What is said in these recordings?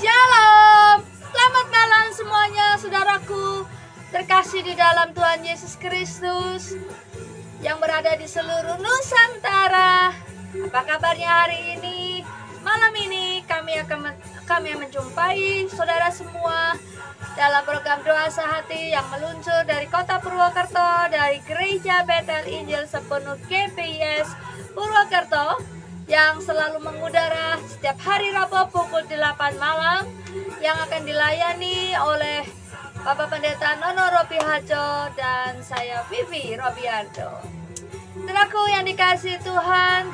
Shalom, selamat malam semuanya saudaraku terkasih di dalam Tuhan Yesus Kristus yang berada di seluruh Nusantara. Apa kabarnya hari ini? Malam ini kami akan menjumpai saudara semua dalam program Doa Sehati yang meluncur dari kota Purwokerto, dari Gereja Betel Injil Sepenuh GPIS Purwokerto, yang selalu mengudara setiap hari Rabu pukul 8 malam, yang akan dilayani oleh Bapak Pendeta Nono Robi Hajo dan saya Vivi Robiardo. Saudaraku yang dikasihi Tuhan,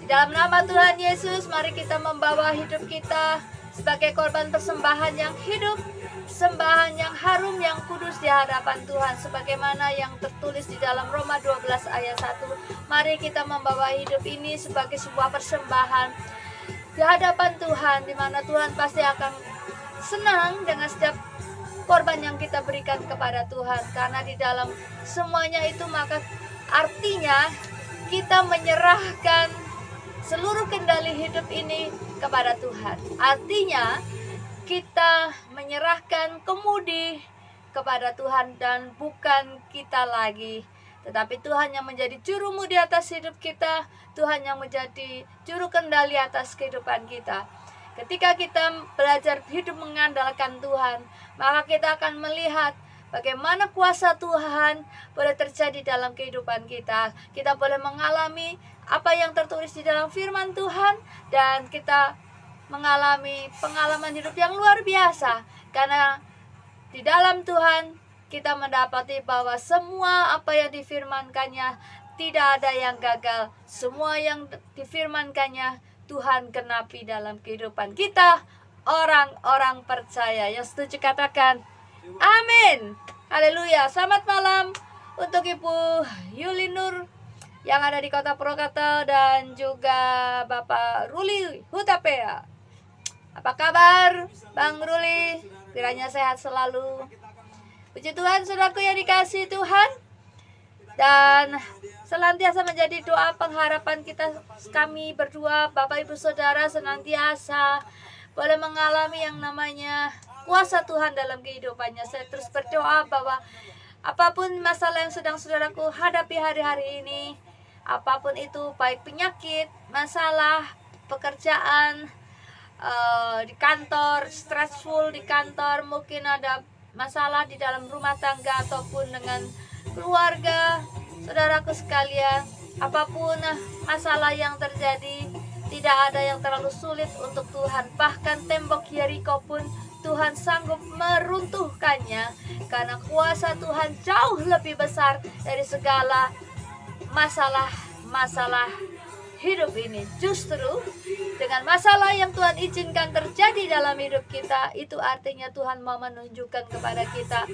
di dalam nama Tuhan Yesus, mari kita membawa hidup kita sebagai korban persembahan yang hidup, persembahan yang harum, yang kudus di hadapan Tuhan, sebagaimana yang tertulis di dalam Roma 12 ayat 1. Mari kita membawa hidup ini sebagai sebuah persembahan di hadapan Tuhan, di mana Tuhan pasti akan senang dengan setiap korban yang kita berikan kepada Tuhan. Karena di dalam semuanya itu maka artinya kita menyerahkan seluruh kendali hidup ini kepada Tuhan. Artinya kita menyerahkan kemudi kepada Tuhan dan bukan kita lagi, tetapi Tuhan yang menjadi jurumudi atas hidup kita, Tuhan yang menjadi juru kendali atas kehidupan kita. Ketika kita belajar hidup mengandalkan Tuhan, maka kita akan melihat bagaimana kuasa Tuhan boleh terjadi dalam kehidupan kita. Kita boleh mengalami apa yang tertulis di dalam firman Tuhan, dan kita mengalami pengalaman hidup yang luar biasa. Karena di dalam Tuhan kita mendapati bahwa semua apa yang difirmankannya tidak ada yang gagal. Semua yang difirmankannya Tuhan genapi dalam kehidupan kita, orang-orang percaya. Yang setuju katakan amin. Haleluya. Selamat malam untuk Ibu Yuli Nur yang ada di kota Purwokerto, dan juga Bapak Ruli Hutapea. Apa kabar Bang Ruli? Kiranya sehat selalu. Puji Tuhan, saudaraku yang dikasihi Tuhan, dan senantiasa menjadi doa pengharapan kita, kami berdua Bapak Ibu Saudara senantiasa boleh mengalami yang namanya kuasa Tuhan dalam kehidupannya. Saya terus berdoa bahwa apapun masalah yang sedang saudaraku hadapi hari-hari ini, apapun itu, baik penyakit, masalah, pekerjaan, di kantor, stressful di kantor, mungkin ada masalah di dalam rumah tangga ataupun dengan keluarga, saudaraku sekalian, apapun masalah yang terjadi, tidak ada yang terlalu sulit untuk Tuhan. Bahkan tembok Yeriko pun Tuhan sanggup meruntuhkannya, karena kuasa Tuhan jauh lebih besar dari segala masalah hidup ini. Justru dengan masalah yang Tuhan izinkan terjadi dalam hidup kita, itu artinya Tuhan mau menunjukkan kepada kita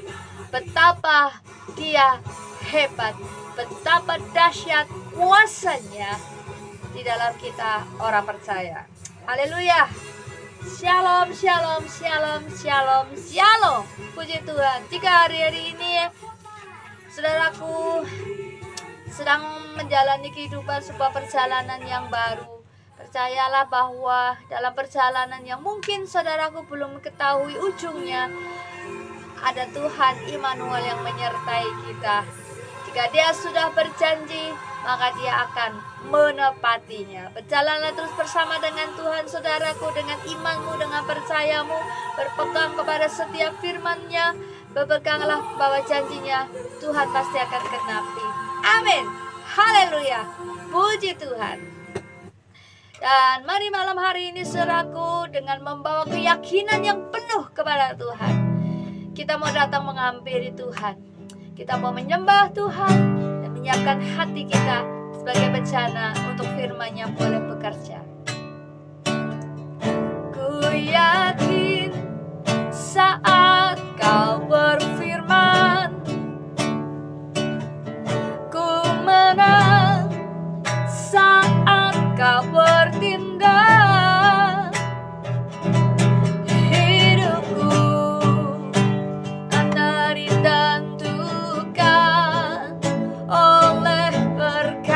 betapa Dia hebat, betapa dahsyat kuasanya di dalam kita orang percaya. Haleluya. Shalom, shalom, shalom, shalom, shalom. Puji Tuhan. Jika hari-hari ini saudaraku sedang menjalani kehidupan sebuah perjalanan yang baru, percayalah bahwa dalam perjalanan yang mungkin saudaraku belum ketahui ujungnya, ada Tuhan Immanuel yang menyertai kita. Jika Dia sudah berjanji, maka Dia akan menepatinya. Berjalanlah terus bersama dengan Tuhan, saudaraku, dengan imanmu, dengan percayamu, berpegang kepada setiap firman-Nya, berpeganglah bahwa janjinya Tuhan pasti akan genapi. Amin. Haleluya. Puji Tuhan. Dan mari malam hari ini saudaraku, dengan membawa keyakinan yang penuh kepada Tuhan, kita mau datang menghampiri Tuhan. Kita mau menyembah Tuhan dan menyiapkan hati kita sebagai bencana untuk firman-Nya boleh bekerja. Ku yakin saat Kau berfirman, ku menang saat Kau bertindak. Hidupku akan ditentukan oleh perkataan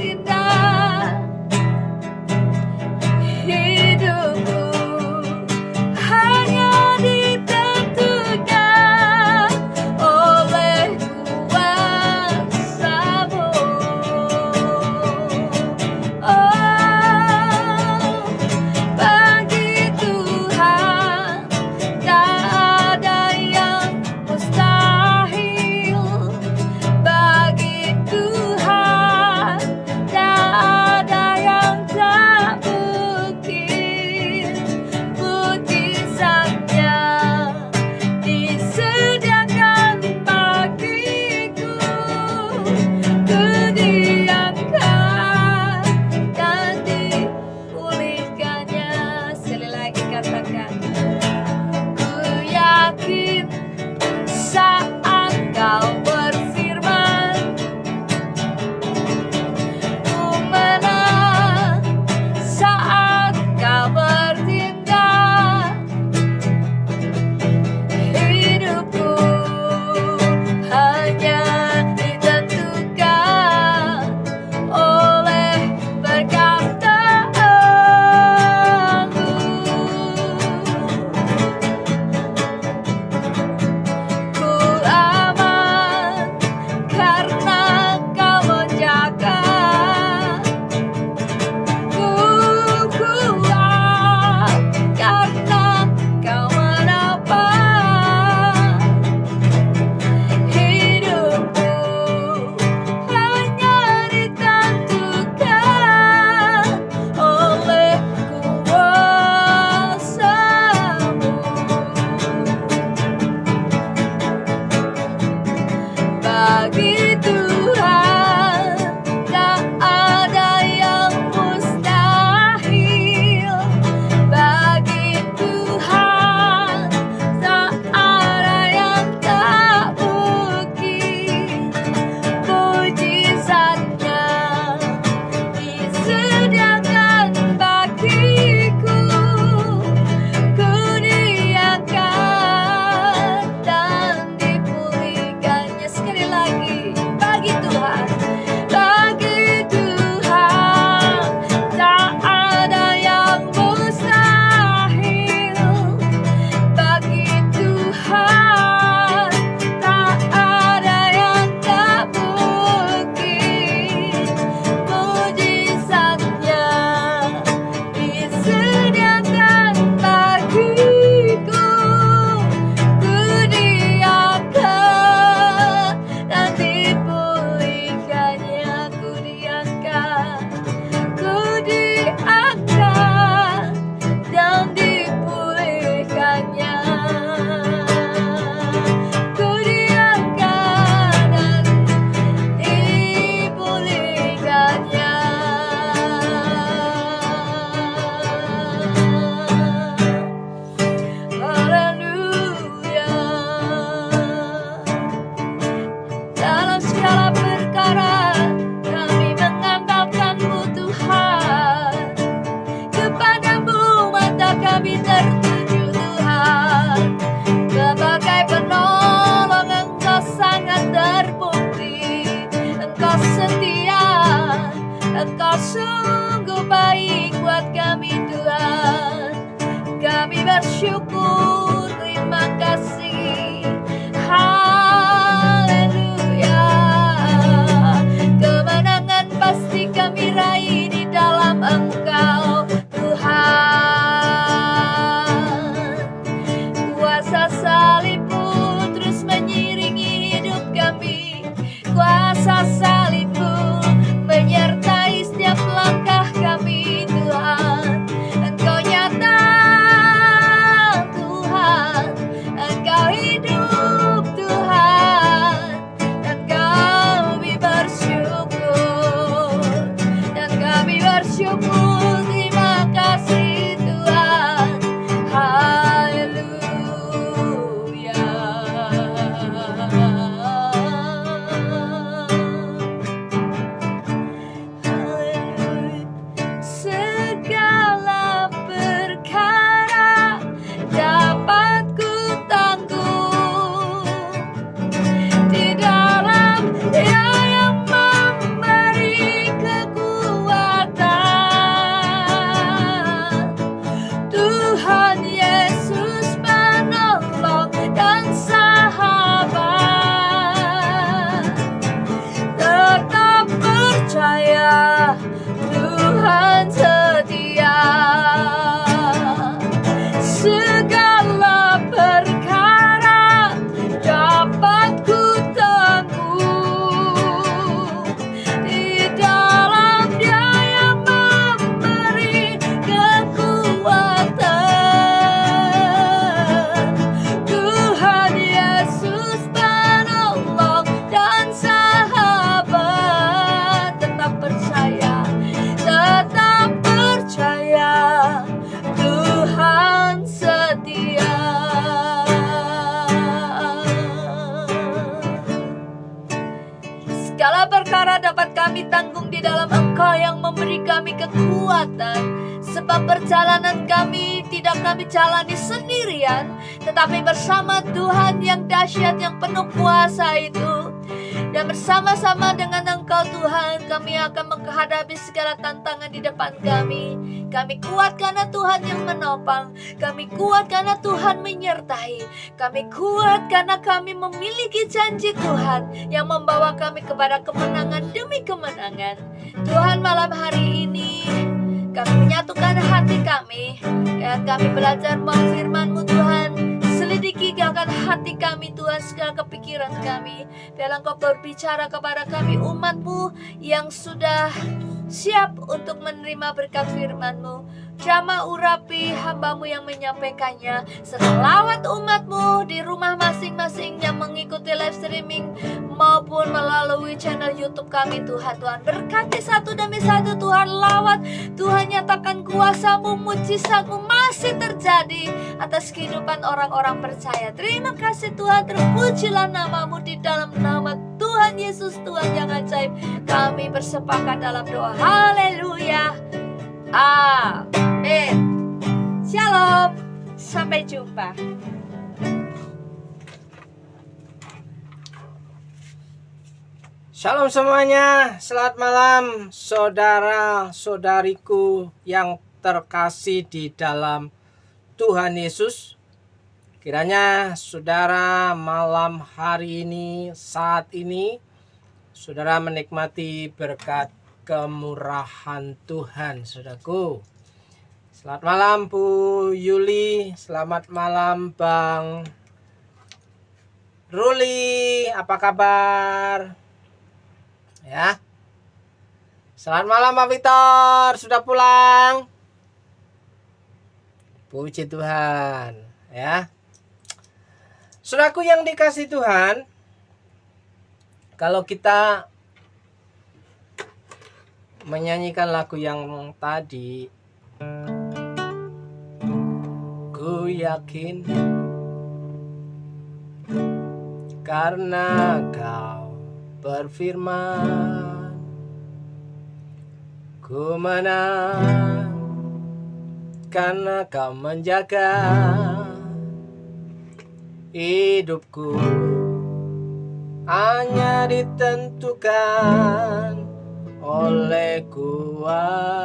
bertindak. Hidupku hanya ditentukan oleh kuasa-Mu. Oh, bagi Tuhan tak ada yang mustahil. Bagi Tuhan tak ada yang tak mungkin. Mujizatnya disediakan bagiku. Ku diangkat dan dipulihkannya. Sekali lagi katakan, ku yakin saat Kau berfirman, ku menang saat Kau bertindak. Hidupku hanya ditentukan oleh perkataan-Mu. Ku aman karena Kau menjaga. Ku kuat karena Kau menopang. Hidupku hanya ditentukan oleh kuasa-Mu. Bagi Tuhan tak ada yang mustahil. Bagi Tuhan tak ada yang tak mungkin. Mujizatnya disediakan bagiku. Ku diangkat dan dipulihkannya. Sekali lagi, bagi Tuhan tak ada yang mustahil. Bagi Tuhan tak ada yang tak mungkin. Mujizatnya disediakan bagiku. Ku diangkat dan dipulihkannya. Ku diangkat dan dipulihkannya. Ku diangkat dan dipulihkannya. Haleluya. Dalam segala perkara kami mengandalkan-Mu Tuhan. Kepadamu mata kami tertuju Tuhan. Sebagai penolong Engkau sangat terbukti. Engkau setia, Engkau sungguh baik buat kami Tuhan. Kami bersyukur, terima kasih. Haleluya. Kemenangan pasti kami raih di dalam Engkau Tuhan. Kuasa salib-Mu terus mengiringi hidup kami. Kuasa salib-Mu menyertai setiap langkah kami Tuhan. Engkau nyata Tuhan, Engkau hidup Tuhan. Dan kami bersyukur, terima kasih Tuhan. Haleluya. Dia yang memberi kekuatan. kami kekuatan, sebab perjalanan kami tidak kami jalani sendirian, tetapi bersama Tuhan yang dahsyat, yang penuh kuasa itu. Dan bersama-sama dengan Engkau Tuhan, kami akan menghadapi segala tantangan di depan kami. Kami kuat karena Tuhan yang menopang. Kami kuat karena Tuhan menyertai. Kami kuat karena kami memiliki janji Tuhan yang membawa kami kepada kemenangan demi kemenangan. Tuhan, malam hari ini kami menyatukan hati kami, dan kami belajar mau firman-Mu Tuhan. Selidiki akan hati kami Tuhan, segala kepikiran kami. Biarlah Engkau berbicara kepada kami umat-Mu yang sudah siap untuk menerima berkat firman-Mu. Jamah urapi hamba-Mu yang menyampaikannya, serta lawat umat-Mu di rumah masing-masing yang mengikuti live streaming maupun melalui channel YouTube kami Tuhan. Tuhan berkati satu demi satu Tuhan, lawat Tuhan, nyatakan kuasa-Mu, mujizat-Mu masih terjadi atas kehidupan orang-orang percaya. Terima kasih Tuhan, terpujilah nama-Mu di dalam nama Tuhan Yesus, Tuhan yang ajaib. Kami bersepakat dalam doa. Haleluya. Amin. Shalom. Sampai jumpa. Shalom semuanya, selamat malam saudara-saudariku yang terkasih di dalam Tuhan Yesus. Kiranya saudara malam hari ini, saat ini, saudara menikmati berkat kemurahan Tuhan, saudaraku. Selamat malam Bu Yuli, selamat malam Bang Ruli, apa kabar? Ya. Selamat malam Pak Victor, sudah pulang? Puji Tuhan, ya. Saudaraku yang dikasih Tuhan, kalau kita menyanyikan lagu yang tadi, ku yakin karena Kau berfirman, ku menang karena Kau menjaga hidupku, hanya ditentukan oleh kuasa-Mu.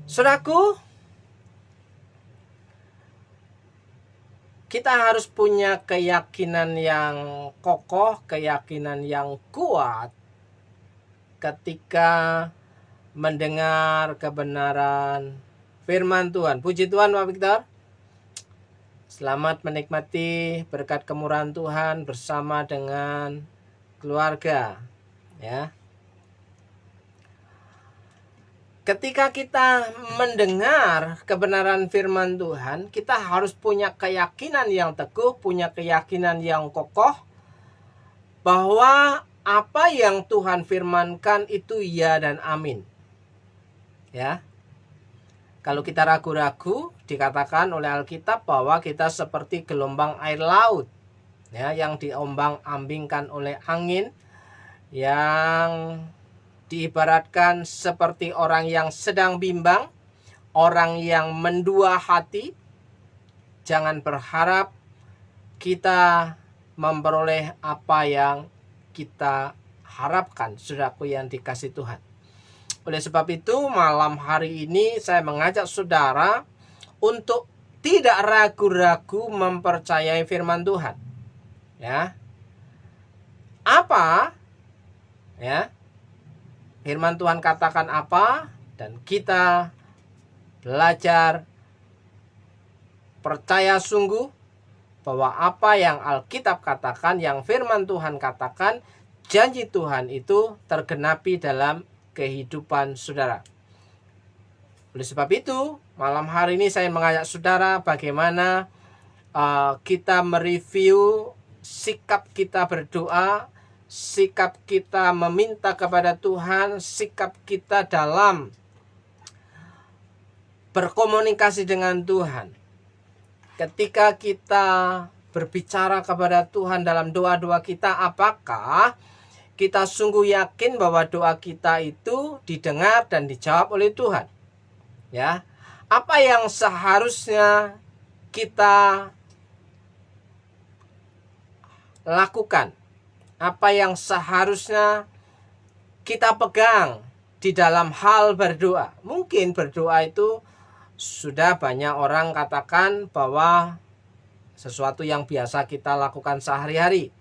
Saudaraku, kita harus punya keyakinan yang kokoh, keyakinan yang kuat ketika mendengar kebenaran firman Tuhan. Puji Tuhan Pak Victor. Selamat menikmati berkat kemurahan Tuhan bersama dengan keluarga, ya. Ketika kita mendengar kebenaran firman Tuhan, kita harus punya keyakinan yang teguh, punya keyakinan yang kokoh bahwa apa yang Tuhan firmankan itu ya dan amin. Ya. Kalau kita ragu-ragu, dikatakan oleh Alkitab bahwa kita seperti gelombang air laut, ya, yang diombang-ambingkan oleh angin, yang diibaratkan seperti orang yang sedang bimbang, orang yang mendua hati. Jangan berharap kita memperoleh apa yang kita harapkan, saudaraku yang dikasih Tuhan. Oleh sebab itu, malam hari ini saya mengajak saudara untuk tidak ragu-ragu mempercayai firman Tuhan. Ya. Apa? Ya. Firman Tuhan katakan apa? Dan kita belajar percaya sungguh bahwa apa yang Alkitab katakan, yang firman Tuhan katakan, janji Tuhan itu tergenapi dalam kehidupan saudara. Oleh sebab itu, malam hari ini saya mengajak saudara bagaimana kita mereview sikap kita berdoa, sikap kita meminta kepada Tuhan, sikap kita dalam berkomunikasi dengan Tuhan. Ketika kita berbicara kepada Tuhan dalam doa-doa kita, apakah kita sungguh yakin bahwa doa kita itu didengar dan dijawab oleh Tuhan. Ya. Apa yang seharusnya kita lakukan? Apa yang seharusnya kita pegang di dalam hal berdoa? Mungkin berdoa itu sudah banyak orang katakan bahwa sesuatu yang biasa kita lakukan sehari-hari.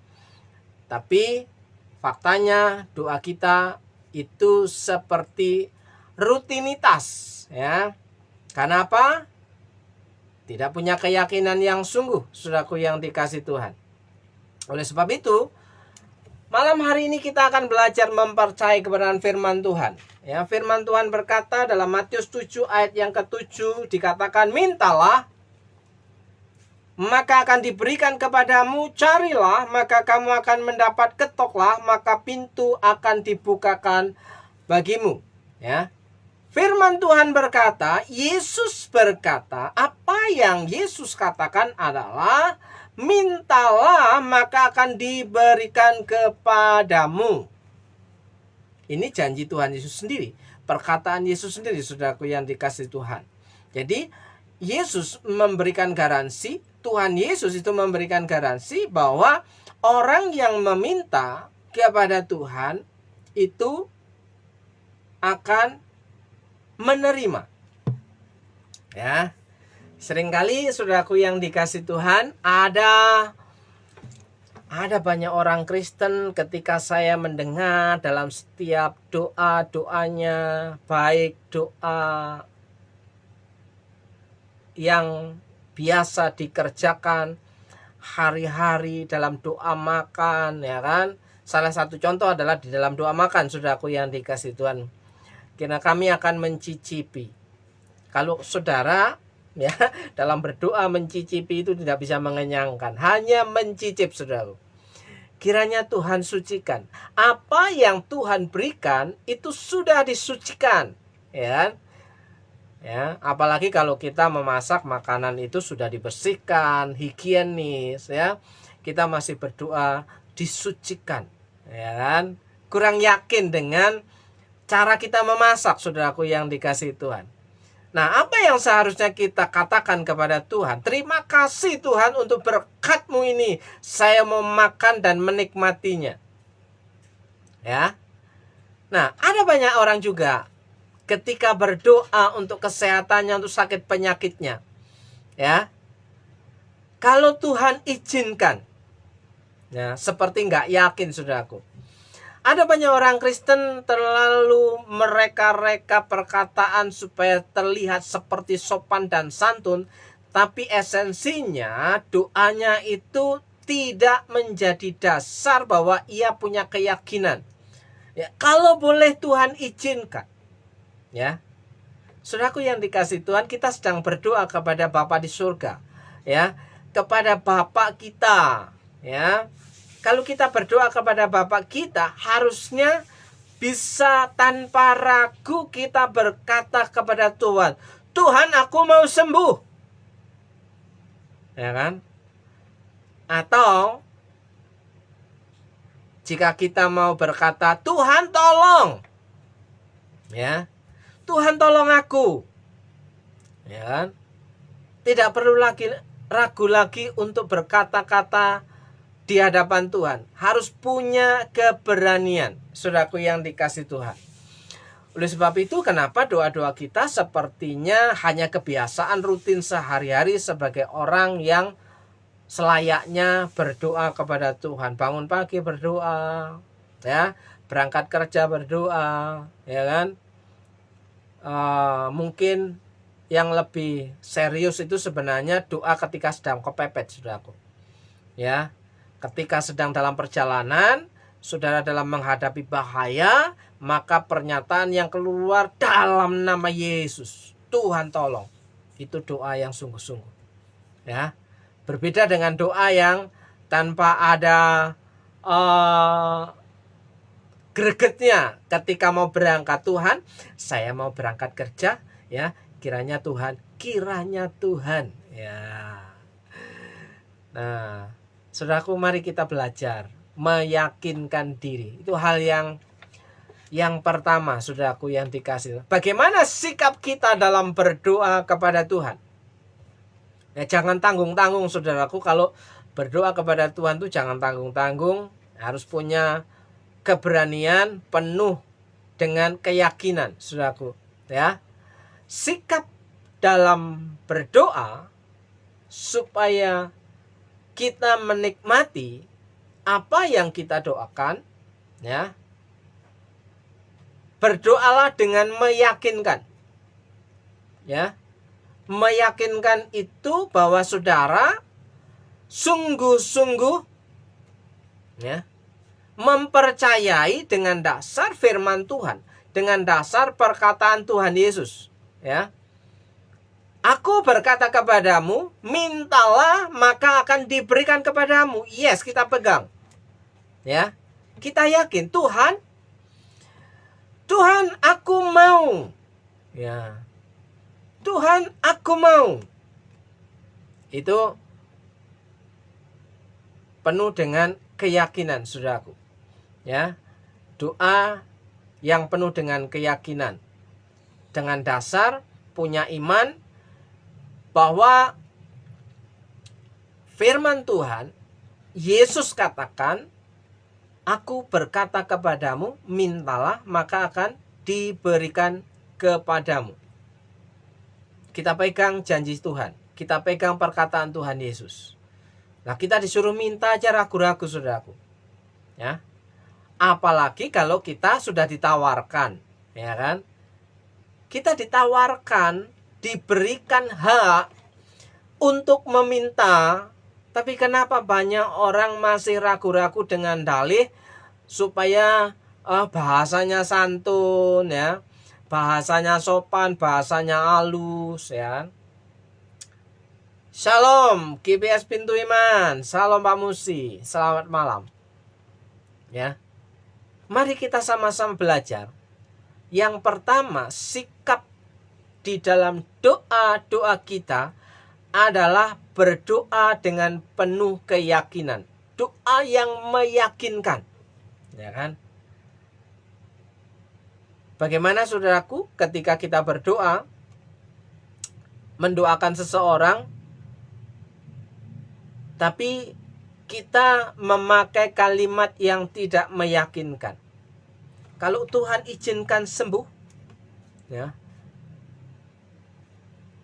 Tapi faktanya doa kita itu seperti rutinitas, ya. Karena apa? Tidak punya keyakinan yang sungguh, saudaraku yang dikasih Tuhan. Oleh sebab itu, malam hari ini kita akan belajar mempercayai kebenaran firman Tuhan. Ya, firman Tuhan berkata dalam Matius 7 ayat yang ke-7 dikatakan, mintalah maka akan diberikan kepadamu, carilah maka kamu akan mendapat, ketoklah maka pintu akan dibukakan bagimu. Ya. Firman Tuhan berkata, Yesus berkata, apa yang Yesus katakan adalah mintalah maka akan diberikan kepadamu. Ini janji Tuhan Yesus sendiri, perkataan Yesus sendiri, saudaraku yang dikasih Tuhan. Jadi Yesus memberikan garansi, Tuhan Yesus itu memberikan garansi bahwa orang yang meminta kepada Tuhan itu akan menerima. Ya. Seringkali saudaraku yang dikasih Tuhan, ada banyak orang Kristen ketika saya mendengar dalam setiap doa-doanya, baik doa yang biasa dikerjakan hari-hari dalam doa makan, ya kan? Salah satu contoh adalah di dalam doa makan, saudaraku yang dikasih Tuhan. Karena kami akan mencicipi. Kalau saudara ya dalam berdoa mencicipi itu tidak bisa mengenyangkan, hanya mencicip, saudara. Kiranya Tuhan sucikan. Apa yang Tuhan berikan itu sudah disucikan, ya. Ya, apalagi kalau kita memasak makanan itu sudah dibersihkan, higienis, ya. Kita masih berdoa disucikan, ya kan? Kurang yakin dengan cara kita memasak, saudaraku yang dikasih Tuhan. Nah, apa yang seharusnya kita katakan kepada Tuhan? Terima kasih Tuhan untuk berkat-Mu ini. Saya mau makan dan menikmatinya. Ya. Nah, ada banyak orang juga ketika berdoa untuk kesehatannya, untuk sakit penyakitnya. Ya. Kalau Tuhan izinkan. Ya, seperti nggak yakin, saudaraku. Ada banyak orang Kristen terlalu mereka-reka perkataan supaya terlihat seperti sopan dan santun, tapi esensinya doanya itu tidak menjadi dasar bahwa ia punya keyakinan. Ya, kalau boleh Tuhan izinkan. Ya. Saudaraku yang dikasih Tuhan, kita sedang berdoa kepada Bapa di surga. Ya, kepada Bapa kita, ya. Kalau kita berdoa kepada Bapa kita, harusnya bisa tanpa ragu kita berkata kepada Tuhan, Tuhan, aku mau sembuh. Ya kan? Atau jika kita mau berkata, Tuhan tolong. Ya. Tuhan tolong aku. Ya kan? Tidak perlu lagi ragu lagi untuk berkata-kata di hadapan Tuhan. Harus punya keberanian, saudaraku yang dikasih Tuhan. Oleh sebab itu, kenapa doa-doa kita sepertinya hanya kebiasaan rutin sehari-hari sebagai orang yang selayaknya berdoa kepada Tuhan. Bangun pagi berdoa, ya, berangkat kerja berdoa, ya kan? Mungkin yang lebih serius itu sebenarnya doa ketika sedang kepepet, saudaraku. Ya. Ketika sedang dalam perjalanan, saudara dalam menghadapi bahaya, maka pernyataan yang keluar dalam nama Yesus, Tuhan tolong. Itu doa yang sungguh-sungguh. Ya. Berbeda dengan doa yang tanpa ada gregetnya ketika mau berangkat. Tuhan, saya mau berangkat kerja, ya. Kiranya Tuhan. Ya. Nah, saudaraku, mari kita belajar meyakinkan diri. Itu hal yang pertama, saudaraku yang dikasih. Bagaimana sikap kita dalam berdoa kepada Tuhan? Ya, jangan tanggung-tanggung, saudaraku. Kalau berdoa kepada Tuhan tuh jangan tanggung-tanggung. Harus punya keberanian penuh dengan keyakinan, saudaraku. Ya, sikap dalam berdoa supaya kita menikmati apa yang kita doakan, ya. Berdoalah dengan meyakinkan. Ya. Meyakinkan itu bahwa saudara sungguh-sungguh, ya, mempercayai dengan dasar firman Tuhan, dengan dasar perkataan Tuhan Yesus, ya. Aku berkata kepadamu, mintalah maka akan diberikan kepadamu. Yes, kita pegang. Ya. Kita yakin Tuhan, aku mau. Ya. Tuhan, aku mau. Itu penuh dengan keyakinan, saudaraku. Ya. Doa yang penuh dengan keyakinan. Dengan dasar punya iman bahwa firman Tuhan, Yesus katakan, aku berkata kepadamu, mintalah maka akan diberikan kepadamu. Kita pegang janji Tuhan. Kita pegang perkataan Tuhan Yesus. Nah, kita disuruh minta aja ragu-ragu, saudaraku. Ya. Apalagi kalau kita sudah ditawarkan, ya kan? Kita ditawarkan, diberikan hak untuk meminta. Tapi kenapa banyak orang masih ragu-ragu dengan dalih supaya bahasanya santun, ya, bahasanya sopan, bahasanya halus, ya. Shalom GPS Pintu Iman, salam Pak Musi, selamat malam. Ya, mari kita sama-sama belajar. Yang pertama, sikap di dalam doa-doa kita adalah berdoa dengan penuh keyakinan. Doa yang meyakinkan. Ya kan? Bagaimana, saudaraku, ketika kita berdoa, mendoakan seseorang, tapi kita memakai kalimat yang tidak meyakinkan. Kalau Tuhan izinkan sembuh, ya,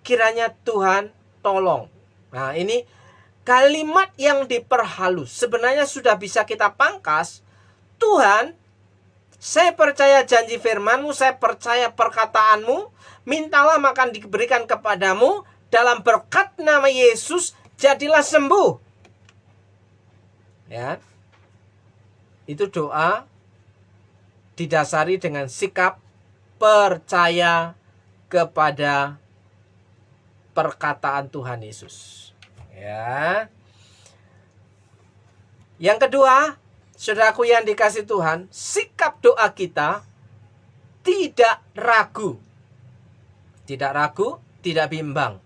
kiranya Tuhan tolong. Nah, ini kalimat yang diperhalus. Sebenarnya sudah bisa kita pangkas. Tuhan, saya percaya janji firman-Mu, saya percaya perkataan-Mu, mintalah maka diberikan kepadamu, dalam berkat nama Yesus, jadilah sembuh. Ya. Itu doa didasari dengan sikap percaya kepada perkataan Tuhan Yesus. Ya. Yang kedua, saudaraku yang dikasih Tuhan, sikap doa kita tidak ragu. Tidak ragu, tidak bimbang.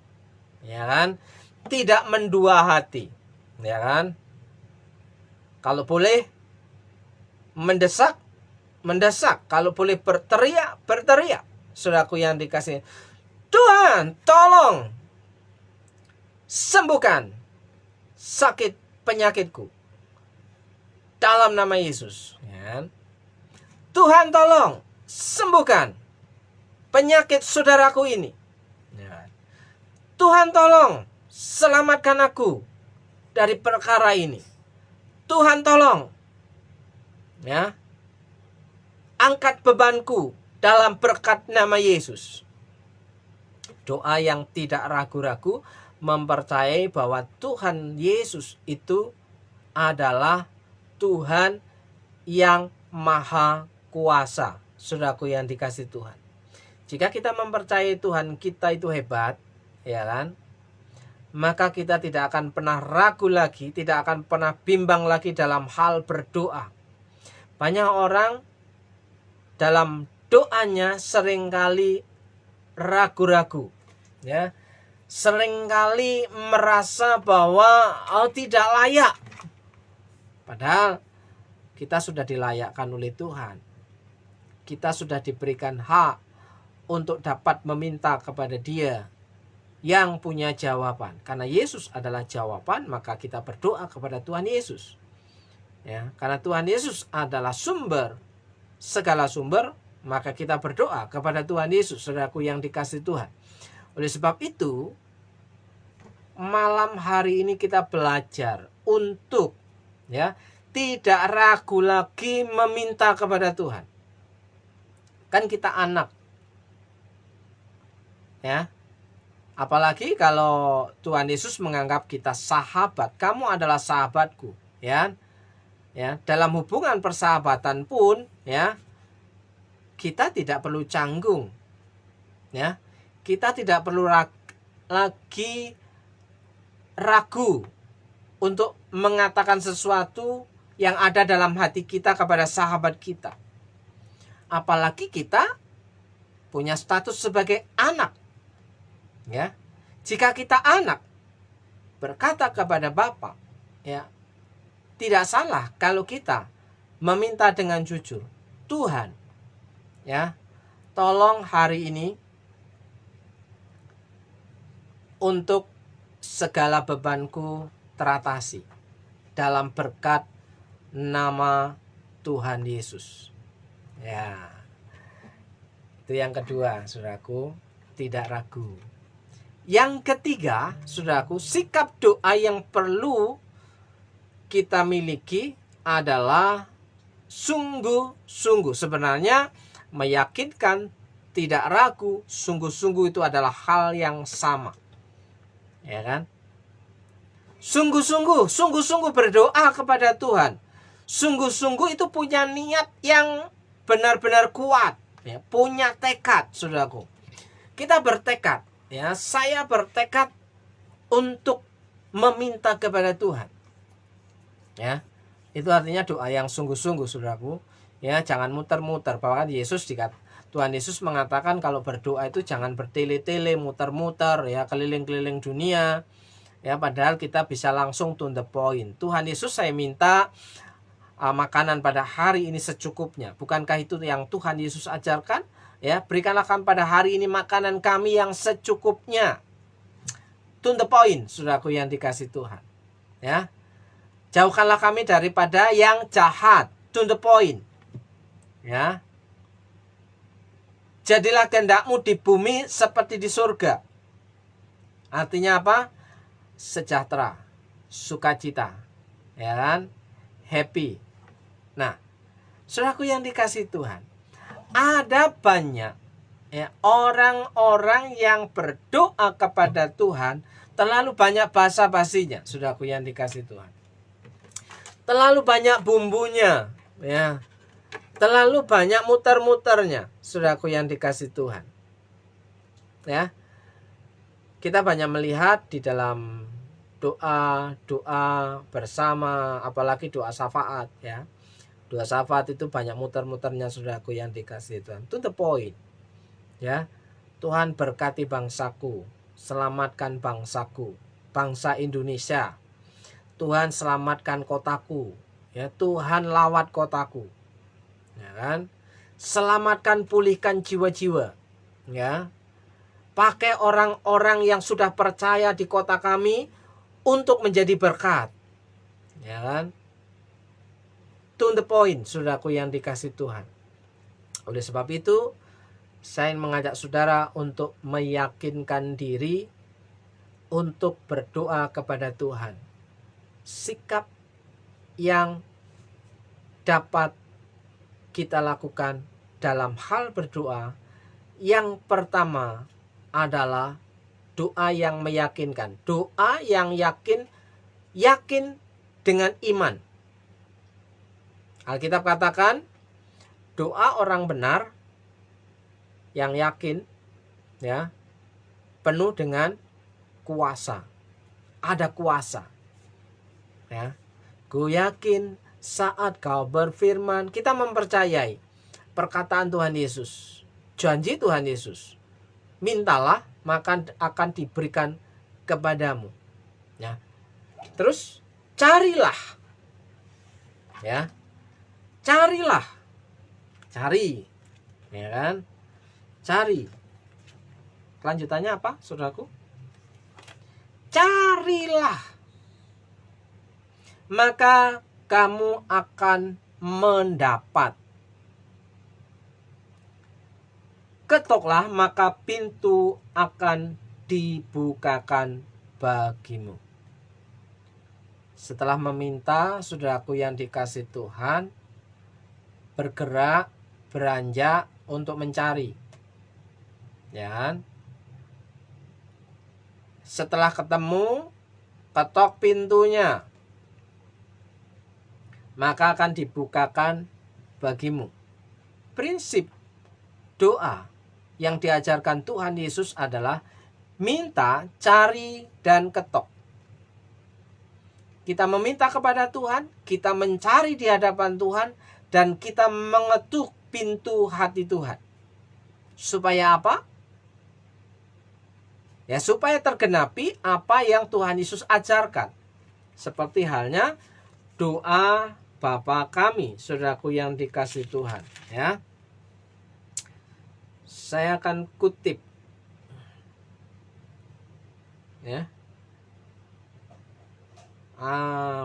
Ya kan? Tidak mendua hati. Ya kan? Kalau boleh mendesak, mendesak. Kalau boleh berteriak, berteriak. Saudaraku yang dikasih, Tuhan, tolong sembuhkan sakit penyakitku dalam nama Yesus. Ya. Tuhan, tolong sembuhkan penyakit saudaraku ini. Ya. Tuhan, tolong selamatkan aku dari perkara ini. Tuhan, tolong, ya, angkat bebanku dalam berkat nama Yesus. Doa yang tidak ragu-ragu, mempercayai bahwa Tuhan Yesus itu adalah Tuhan yang maha kuasa. Saudaraku yang dikasih Tuhan, jika kita mempercayai Tuhan kita itu hebat, ya kan, maka kita tidak akan pernah ragu lagi, tidak akan pernah bimbang lagi dalam hal berdoa. Banyak orang dalam doanya seringkali ragu-ragu, ya, seringkali merasa bahwa tidak layak. Padahal Kita sudah dilayakkan oleh Tuhan. Kita sudah diberikan hak untuk dapat meminta kepada Dia yang punya jawaban. Karena Yesus adalah jawaban, maka kita berdoa kepada Tuhan Yesus. Ya, karena Tuhan Yesus adalah sumber segala sumber, maka kita berdoa kepada Tuhan Yesus, saudaraku yang dikasihi Tuhan. Oleh sebab itu, malam hari ini kita belajar untuk tidak ragu lagi meminta kepada Tuhan. Kan kita anak. Ya. Apalagi kalau Tuhan Yesus menganggap kita sahabat. Kamu adalah sahabatku, ya. Ya, dalam hubungan persahabatan pun kita tidak perlu canggung. Ya. Kita tidak perlu lagi ragu untuk mengatakan sesuatu yang ada dalam hati kita kepada sahabat kita. Apalagi kita punya status sebagai anak. Ya. Jika kita anak berkata kepada Bapa, tidak salah kalau kita meminta dengan jujur, Tuhan, tolong hari ini untuk segala bebanku teratasi dalam berkat nama Tuhan Yesus. Ya. Itu yang kedua, saudaraku, tidak ragu. Yang ketiga, saudaraku, sikap doa yang perlu kita miliki adalah sungguh-sungguh. Sebenarnya meyakinkan, tidak ragu, sungguh-sungguh itu adalah hal yang sama. Ya kan? Sungguh-sungguh berdoa kepada Tuhan. Sungguh-sungguh itu punya niat yang benar-benar kuat, punya tekad, saudaraku. Kita bertekad, saya bertekad untuk meminta kepada Tuhan. Ya, itu artinya doa yang sungguh-sungguh, saudaraku. Ya, jangan muter-muter. Bahkan Tuhan Yesus mengatakan kalau berdoa itu jangan bertele-tele, muter-muter, keliling-keliling dunia. Ya, padahal kita bisa langsung to the point. Tuhan Yesus, saya minta makanan pada hari ini secukupnya. Bukankah itu yang Tuhan Yesus ajarkan? Ya, berikanlah kami pada hari ini makanan kami yang secukupnya. To the point, saudaraku yang dikasihi Tuhan. Ya. Jauhkanlah kami daripada yang jahat. To the point. Ya. Jadilah kehendak-Mu di bumi seperti di surga. Artinya apa? Sejahtera, sukacita, ya kan? Happy. Nah, saudaraku yang dikasihi Tuhan, ada banyak orang-orang yang berdoa kepada Tuhan terlalu banyak basa-basinya, saudaraku yang dikasihi Tuhan. Terlalu banyak bumbunya, terlalu banyak muter-muternya, saudaraku yang dikasihi Tuhan. Ya, kita banyak melihat di dalam doa bersama, apalagi doa syafaat, Doa syafaat itu banyak muter-muternya, saudaraku yang dikasihi Tuhan. To the point. Ya. Tuhan berkati bangsaku, selamatkan bangsaku, bangsa Indonesia. Tuhan selamatkan kotaku, Tuhan lawat kotaku. Ya kan? Selamatkan, pulihkan jiwa-jiwa. Ya. Pakai orang-orang yang sudah percaya di kota kami untuk menjadi berkat. Ya kan? To the point, saudaraku yang dikasihi Tuhan. Oleh sebab itu, saya mengajak saudara untuk meyakinkan diri untuk berdoa kepada Tuhan. Sikap yang dapat kita lakukan dalam hal berdoa, yang pertama adalah doa yang meyakinkan. Doa yang yakin dengan iman. Alkitab katakan, doa orang benar yang yakin, penuh dengan kuasa. Ada kuasa. Ku yakin saat kau berfirman, kita mempercayai perkataan Tuhan Yesus, janji Tuhan Yesus. Mintalah, maka akan diberikan kepadamu. Terus carilah. Carilah. Cari. Ya kan? Cari. Kelanjutannya apa, saudaraku? Carilah, maka kamu akan mendapat. Ketoklah, maka pintu akan dibukakan bagimu. Setelah meminta, saudaraku yang dikasih Tuhan, bergerak, beranjak untuk mencari. Ya kan? Setelah ketemu, ketok pintunya, maka akan dibukakan bagimu. Prinsip doa yang diajarkan Tuhan Yesus adalah minta, cari, dan ketok. Kita meminta kepada Tuhan, kita mencari di hadapan Tuhan, dan kita mengetuk pintu hati Tuhan. Supaya apa? Ya, supaya tergenapi apa yang Tuhan Yesus ajarkan. Seperti halnya doa Bapa kami, saudaraku yang dikasih Tuhan. Ya, saya akan kutip. Ya,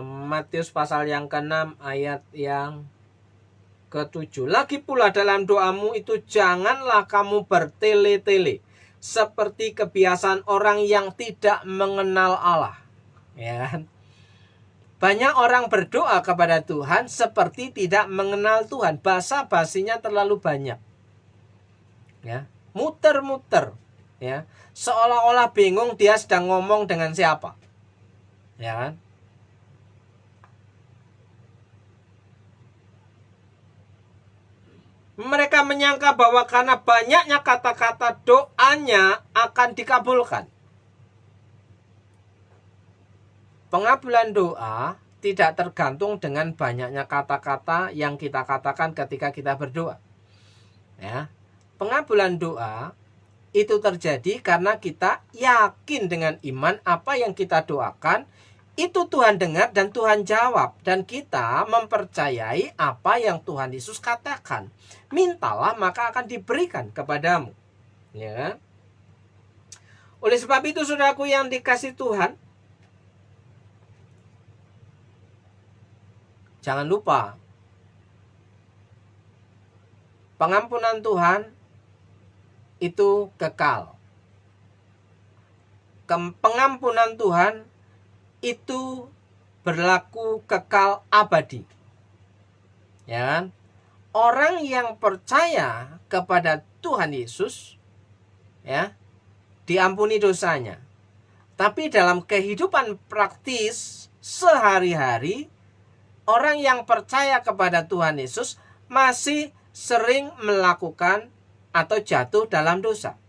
Matius pasal yang ke-6 ayat yang ke-7. Lagi pula dalam doamu itu janganlah kamu bertele-tele, seperti kebiasaan orang yang tidak mengenal Allah. Ya kan? Banyak orang berdoa kepada Tuhan seperti tidak mengenal Tuhan. Basa-basinya terlalu banyak. Ya, muter-muter. Ya, seolah-olah bingung dia sedang ngomong dengan siapa. Ya kan? Mereka menyangka bahwa karena banyaknya kata-kata doanya akan dikabulkan. Pengabulan doa tidak tergantung dengan banyaknya kata-kata yang kita katakan ketika kita berdoa. Ya, pengabulan doa itu terjadi karena kita yakin dengan iman apa yang kita doakan itu Tuhan dengar dan Tuhan jawab, dan kita mempercayai apa yang Tuhan Yesus katakan. Mintalah maka akan diberikan kepadamu. Ya. Oleh sebab itu saudaraku yang dikasih Tuhan, jangan lupa pengampunan Tuhan itu kekal. Pengampunan Tuhan itu berlaku kekal abadi. Ya kan? Orang yang percaya kepada Tuhan Yesus, ya, diampuni dosanya. Tapi dalam kehidupan praktis sehari-hari, orang yang percaya kepada Tuhan Yesus masih sering melakukan atau jatuh dalam dosa.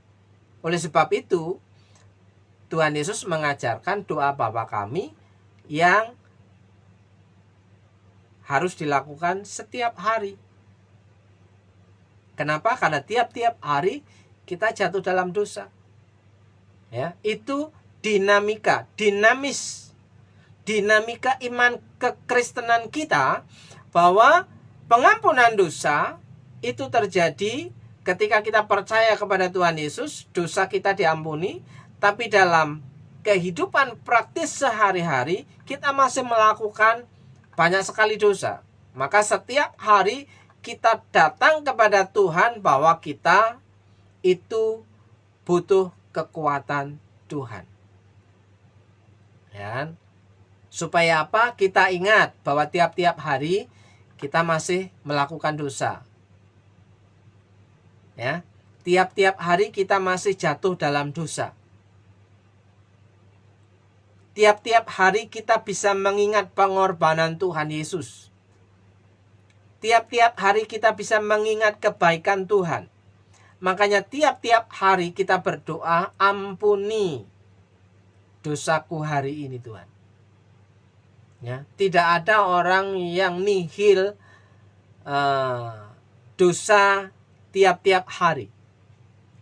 Oleh sebab itu, Tuhan Yesus mengajarkan doa Bapa kami yang harus dilakukan setiap hari. Kenapa? Karena tiap-tiap hari kita jatuh dalam dosa. Ya, itu dinamika iman kekristenan kita, bahwa pengampunan dosa itu terjadi ketika kita percaya kepada Tuhan Yesus, dosa kita diampuni. Tapi dalam kehidupan praktis sehari-hari kita masih melakukan banyak sekali dosa. Maka setiap hari kita datang kepada Tuhan bahwa kita itu butuh kekuatan Tuhan. Ya. Supaya apa? Kita ingat bahwa tiap-tiap hari kita masih melakukan dosa. Ya. Tiap-tiap hari kita masih jatuh dalam dosa. Tiap-tiap hari kita bisa mengingat pengorbanan Tuhan Yesus. Tiap-tiap hari kita bisa mengingat kebaikan Tuhan. Makanya tiap-tiap hari kita berdoa, ampuni dosaku hari ini Tuhan. Ya, tidak ada orang yang nihil dosa tiap-tiap hari.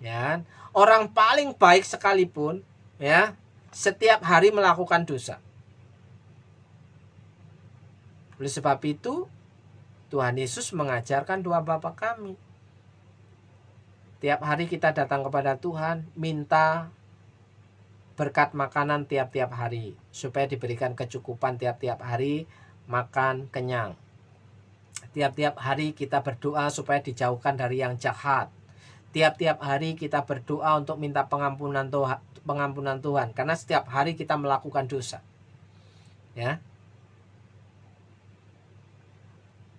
Ya, orang paling baik sekalipun, ya, setiap hari melakukan dosa. Oleh sebab itu, Tuhan Yesus mengajarkan doa Bapa kami. Tiap hari kita datang kepada Tuhan, minta berkat makanan tiap-tiap hari, supaya diberikan kecukupan tiap-tiap hari, makan kenyang. Tiap-tiap hari kita berdoa supaya dijauhkan dari yang jahat. Tiap-tiap hari kita berdoa untuk minta pengampunan Tuhan, karena setiap hari kita melakukan dosa. Ya.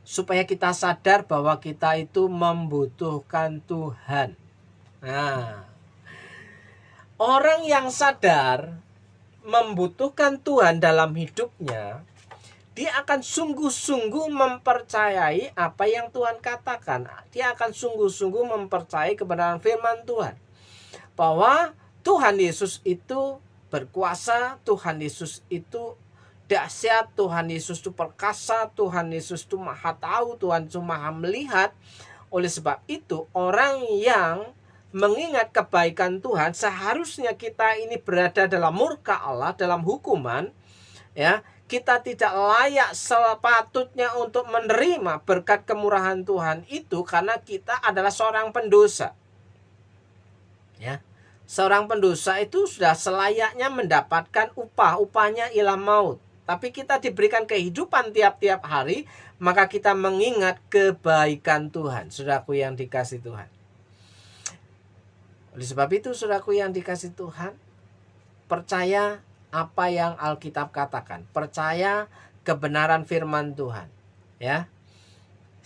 Supaya kita sadar bahwa kita itu membutuhkan Tuhan. Nah, orang yang sadar membutuhkan Tuhan dalam hidupnya, dia akan sungguh-sungguh mempercayai apa yang Tuhan katakan. Dia akan sungguh-sungguh mempercayai kebenaran firman Tuhan, bahwa Tuhan Yesus itu berkuasa, Tuhan Yesus itu dahsyat, Tuhan Yesus itu perkasa, Tuhan Yesus itu maha tahu, Tuhan itu maha melihat. Oleh sebab itu, orang yang mengingat kebaikan Tuhan, seharusnya kita ini berada dalam murka Allah, dalam hukuman, ya. Kita tidak layak sepatutnya untuk menerima berkat kemurahan Tuhan itu, karena kita adalah seorang pendosa. Ya. Seorang pendosa itu sudah selayaknya mendapatkan upahnya ialah maut. Tapi kita diberikan kehidupan tiap-tiap hari, maka kita mengingat kebaikan Tuhan. Saudaraku yang dikasih Tuhan. Oleh sebab itu, saudaraku yang dikasih Tuhan, percaya apa yang Alkitab katakan. Percaya kebenaran firman Tuhan. Ya.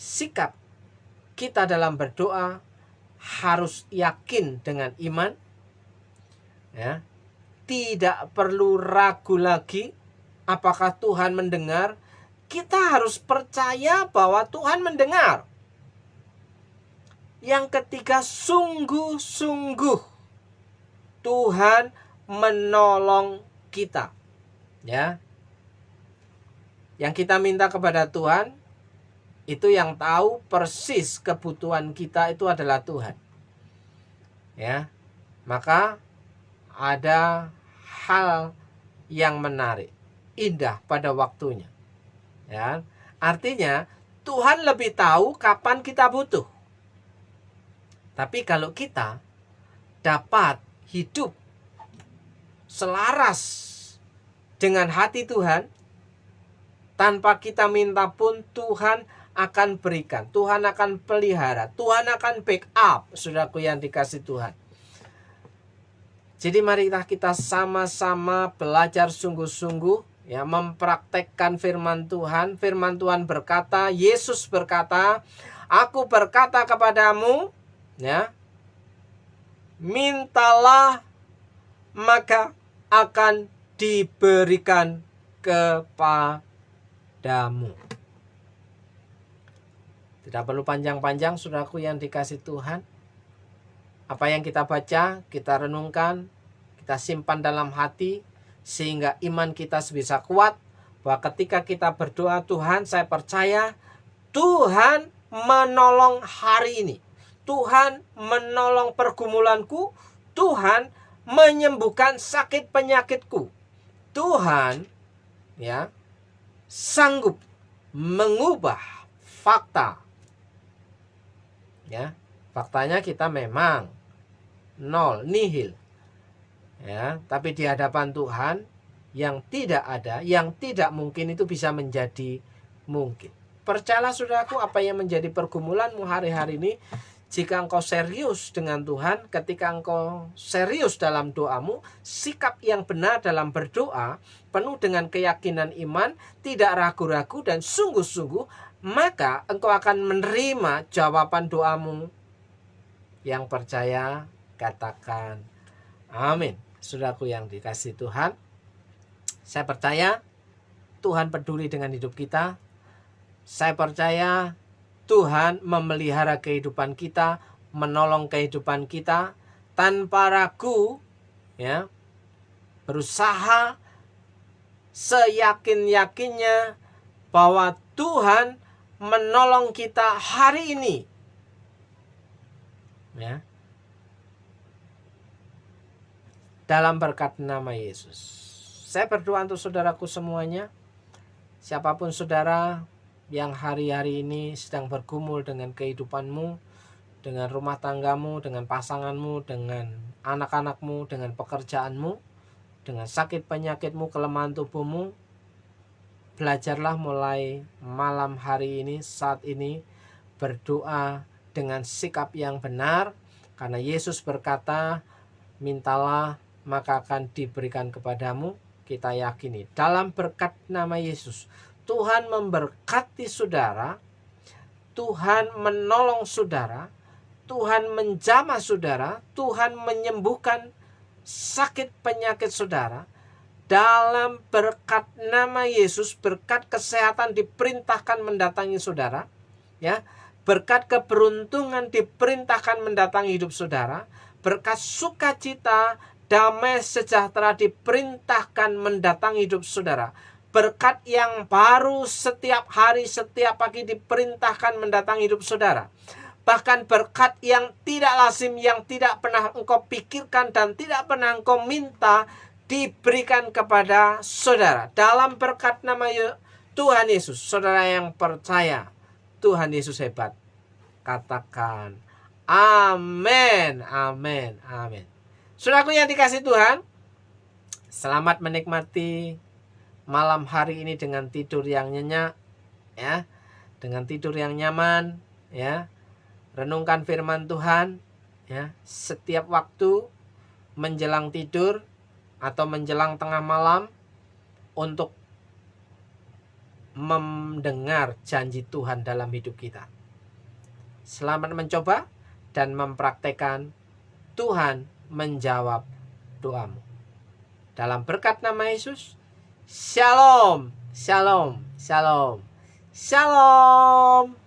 Sikap kita dalam berdoa harus yakin dengan iman. Ya. Tidak perlu ragu lagi apakah Tuhan mendengar. Kita harus percaya bahwa Tuhan mendengar. Yang ketiga, sungguh-sungguh Tuhan menolong kita. Ya. Yang kita minta kepada Tuhan, itu yang tahu persis kebutuhan kita itu adalah Tuhan. Ya. Maka ada hal yang menarik, indah pada waktunya. Ya. Artinya Tuhan lebih tahu kapan kita butuh. Tapi kalau kita dapat hidup selaras dengan hati Tuhan, tanpa kita minta pun Tuhan akan berikan, Tuhan akan pelihara, Tuhan akan backup, saudaraku yang dikasih Tuhan. Jadi marilah kita sama-sama belajar sungguh-sungguh, ya, mempraktekkan firman Tuhan. Firman Tuhan berkata, Yesus berkata, aku berkata kepadamu, ya, mintalah maka akan diberikan kepadamu. Tidak perlu panjang-panjang, saudaraku yang dikasih Tuhan. Apa yang kita baca, kita renungkan, kita simpan dalam hati, sehingga iman kita bisa kuat, bahwa ketika kita berdoa, Tuhan, saya percaya Tuhan menolong hari ini, Tuhan menolong pergumulanku, Tuhan menyembuhkan sakit penyakitku, Tuhan, ya, sanggup mengubah fakta. Ya, faktanya kita memang nol, nihil. Ya, tapi di hadapan Tuhan yang tidak ada, yang tidak mungkin itu bisa menjadi mungkin. Percayalah saudaraku, apa yang menjadi pergumulanmu hari-hari ini, jika engkau serius dengan Tuhan, ketika engkau serius dalam doamu, sikap yang benar dalam berdoa, penuh dengan keyakinan iman, tidak ragu-ragu dan sungguh-sungguh, maka engkau akan menerima jawaban doamu. Yang percaya, katakan amin. Saudaraku yang dikasih Tuhan, saya percaya Tuhan peduli dengan hidup kita. Saya percaya Tuhan memelihara kehidupan kita, menolong kehidupan kita tanpa ragu, ya, berusaha seyakin-yakinnya bahwa Tuhan menolong kita hari ini. Ya. Dalam berkat nama Yesus. Saya berdoa untuk saudaraku semuanya. Siapapun saudara yang hari-hari ini sedang bergumul dengan kehidupanmu, dengan rumah tanggamu, dengan pasanganmu, dengan anak-anakmu, dengan pekerjaanmu, dengan sakit penyakitmu, kelemahan tubuhmu. Belajarlah mulai malam hari ini, saat ini, berdoa dengan sikap yang benar, karena Yesus berkata, mintalah maka akan diberikan kepadamu. Kita yakini dalam berkat nama Yesus, Tuhan memberkati saudara, Tuhan menolong saudara, Tuhan menjamah saudara, Tuhan menyembuhkan sakit penyakit saudara. Dalam berkat nama Yesus, berkat kesehatan diperintahkan mendatangi saudara, ya. Berkat keberuntungan diperintahkan mendatangi hidup saudara. Berkat sukacita, damai sejahtera diperintahkan mendatangi hidup saudara. Berkat yang baru setiap hari, setiap pagi diperintahkan mendatangi hidup saudara. Bahkan berkat yang tidak lazim, yang tidak pernah engkau pikirkan dan tidak pernah engkau minta, diberikan kepada saudara. Dalam berkat nama Tuhan Yesus, saudara yang percaya, Tuhan Yesus hebat. Katakan amin, amin, amin. Saudaraku yang dikasih Tuhan, selamat menikmati malam hari ini dengan tidur yang nyenyak, ya, dengan tidur yang nyaman, ya. Renungkan firman Tuhan, ya, setiap waktu menjelang tidur atau menjelang tengah malam untuk mendengar janji Tuhan dalam hidup kita. Selamat mencoba dan mempraktekkan. Tuhan menjawab doamu. Dalam berkat nama Yesus, Shalom, shalom, shalom, shalom.